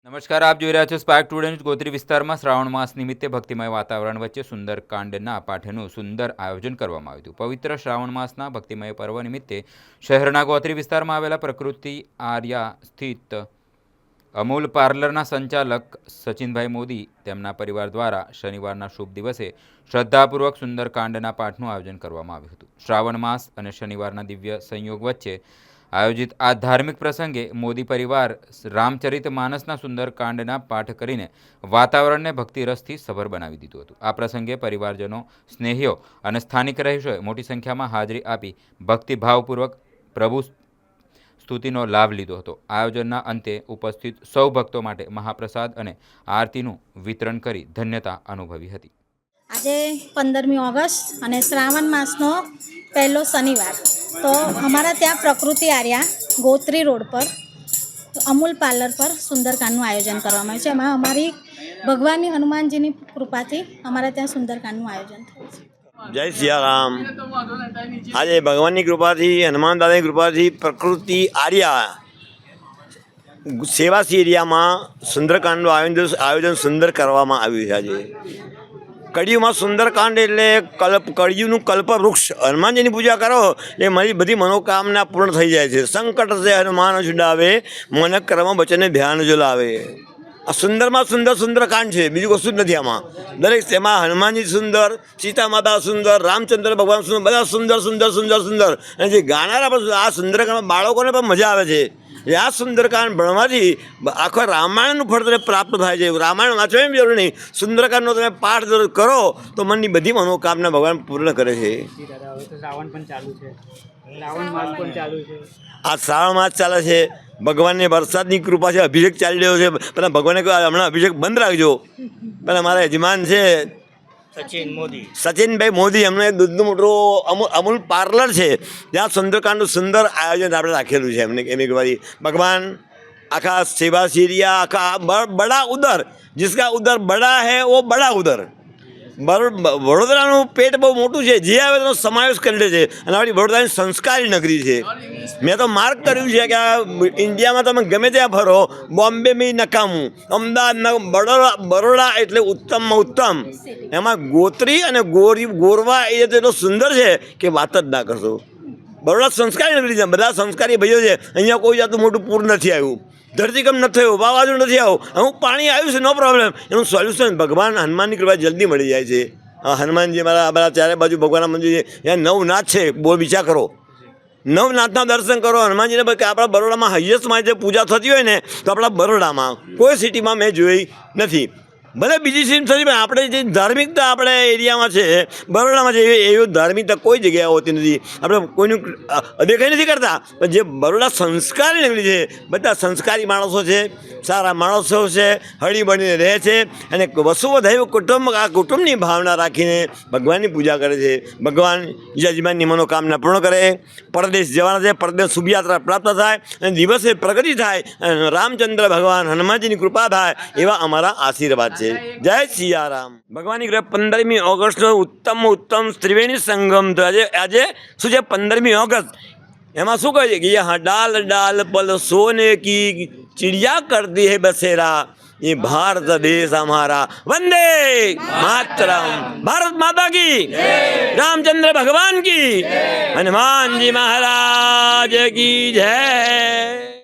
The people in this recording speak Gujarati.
નમસ્કાર, આપ જોઈ રહ્યા છો સ્પાર્ક ટુડે ન્યૂઝ. ગોત્રી વિસ્તારમાં શ્રાવણ માસ નિમિત્તે ભક્તિમય વાતાવરણ વચ્ચે સુંદરકાંડના પાઠનું સુંદર આયોજન કરવામાં આવ્યું હતું. પવિત્ર શ્રાવણ માસના ભક્તિમય પર્વ નિમિત્તે શહેરના ગોત્રી વિસ્તારમાં આવેલા પ્રકૃતિ આર્યા સ્થિત અમૂલ પાર્લરના સંચાલક સચિનભાઈ મોદી તેમના પરિવાર દ્વારા શનિવારના શુભ દિવસે શ્રદ્ધાપૂર્વક સુંદરકાંડના પાઠનું આયોજન કરવામાં આવ્યું હતું. શ્રાવણ માસ અને શનિવારના દિવ્ય સંયોગ વચ્ચે આયોજિત આ ધાર્મિક પ્રસંગે મોદી પરિવાર રામચરિત માનસના સુંદરકાંડના પાઠ કરીને વાતાવરણને ભક્તિરસથી સભર બનાવી દીધું હતું. આ પ્રસંગે પરિવારજનો, સ્નેહીઓ અને સ્થાનિક રહીશોએ મોટી સંખ્યામાં હાજરી આપી ભક્તિભાવપૂર્વક પ્રભુ સ્તુતિનો લાભ લીધો હતો. આયોજનના અંતે ઉપસ્થિત સૌ ભક્તો માટે મહાપ્રસાદ અને આરતીનું વિતરણ કરી ધન્યતા અનુભવી હતી. આજે 15મી ઓગસ્ટ અને શ્રાવણ માસનો પહેલો શનિવાર, તો અમારા ત્યાં પ્રકૃતિ આર્યા ગોત્રી રોડ પર અમૂલ પાર્લર પર સુંદરકાંડનું આયોજન કરવામાં આવ્યું છે. એમાં અમારી ભગવાનની હનુમાનજીની કૃપાથી અમારા ત્યાં સુંદરકાંડનું આયોજન થયું છે. જય સિયારામ. આજે ભગવાનની કૃપાથી, હનુમાન દાદાની કૃપાથી પ્રકૃતિ આર્યા સેવાસી એરિયામાં સુંદરકાંડનું આયોજન સુંદર કરવામાં આવ્યું છે. આજે કળિયુગમાં સુંદરકાંડ એટલે કળિયુગનું કલ્પવૃક્ષ. હનુમાનજીની પૂજા કરો એટલે મારી બધી મનોકામના પૂર્ણ થઈ જાય છે. સંકટ સે હનુમાન છુડાવે, મન કર્મ વચને ધ્યાન જો લાવે. આ સુંદરમાં સુંદરકાંડ છે, બીજું કશું જ નથી આમાં. દરેક તેમાં હનુમાનજી સુંદર, સીતા માતા સુંદર, રામચંદ્ર ભગવાન સુંદર, બધા સુંદર. અને જે ગાનારા પણ આ સુંદરકાંડમાં બાળકોને પણ મજા આવે છે. આ સુંદરકાંડ ભણવાથી આખા રામાયણનું ફળ તમને પ્રાપ્ત થાય છે. રામાયણ વાંચવાની જરૂર નહીં, સુંદરકાંડનો તમે પાઠ કરો તો મનની બધી મનોકામના ભગવાન પૂર્ણ કરે છે. આ શ્રાવણ માસ ચાલે છે. ભગવાનને વરસાદની કૃપા છે, અભિષેક ચાલી રહ્યો છે. પહેલાં ભગવાને કહ્યું હમણાં અભિષેક બંધ રાખજો. પહેલાં મારા યજમાન છે સચિનભાઈ મોદી, એમને દૂધનું મોટું અમૂલ પાર્લર છે, ત્યાં સુંદરકાંડનું સુંદર આયોજન આપણે રાખેલું છે. એમને એમની કહેવાથી ભગવાન આખા સેવા સીરિયા આખા બડા ઉદર, જિસકા ઉદર બડા હૈ વો બડા ઉદર. વડોદરાનું પેટ બહુ મોટું છે, જે આવે તેનો સમાવેશ કરી લે છે. અને આપણી વડોદરાની સંસ્કારી નગરી છે. મેં તો માર્ક કર્યું છે કે આ ઇન્ડિયામાં તમે ગમે ત્યાં ફરો, બોમ્બે મેં નકામું, અમદાવાદ, બરોડા એટલે ઉત્તમમાં ઉત્તમ. એમાં ગોત્રી અને ગોરવા એ એટલો સુંદર છે કે વાત જ ના કરશો. બરોડા સંસ્કારી નગરી છે, બધા સંસ્કારી ભાઈઓ છે. અહીંયા કોઈ જાતનું મોટું પૂર નથી આવ્યું, ધરતીકંપ નથી થયો, વાવાઝોડું નથી આવ્યું. અમુક પાણી આવ્યું છે, નો પ્રોબ્લેમ. એનું સોલ્યુશન ભગવાન હનુમાનની કૃપા જલ્દી મળી જાય છે. હનુમાનજી બધા ચારે બાજુ ભગવાનના મંદિર છે, ત્યાં નવનાથ છે. બોલ વિચાર કરો, નવનાથના દર્શન કરો. હનુમાનજીને આપણા બરોડામાં હાઈએસ્ટમાં જે પૂજા થતી હોય ને, તો આપણા બરોડામાં કોઈ સિટીમાં મેં જોઈ નથી. ભલે બીજી સિટી થતી, પણ આપણે જે ધાર્મિકતા આપણે એરિયામાં છે બરોડામાં છે, એવી ધાર્મિકતા કોઈ જગ્યાએ હોતી નથી. આપણે કોઈનું અદેખાઈ નથી કરતા, પણ જે બરોડા સંસ્કારી નગરી છે, બધા સંસ્કારી માણસો છે, સારા માણસો છે, હળીમળીને રહે છે. અને વસુવધૈવ કુટુંબ, આ કુટુંબની ભાવના રાખીને ભગવાનની પૂજા કરે છે. ભગવાન યજમાનની મનોકામના પૂર્ણ કરે. પરદેશ જવાના છે, પરદેશ શુભયાત્રા પ્રાપ્ત થાય અને દિવસે પ્રગતિ થાય અને રામચંદ્ર ભગવાન હનુમાનજીની કૃપા થાય, એવા અમારા આશીર્વાદ છે. જય સિયારામ. ભગવાનની કૃપા 15મી ઓગસ્ટનો ઉત્તમ ત્રિવેણી સંગમ. તો આજે શું છે 15મી ઓગસ્ટ, એમાં શું કહે છે કે યહાં ડાલ ડાલ પલ સોને કી ચિડિયા કરતી હૈ બસેરા, ये भारत देश हमारा, वंदे मातरम. भारत माता की, रामचंद्र भगवान की, हनुमान जी महाराज की जय.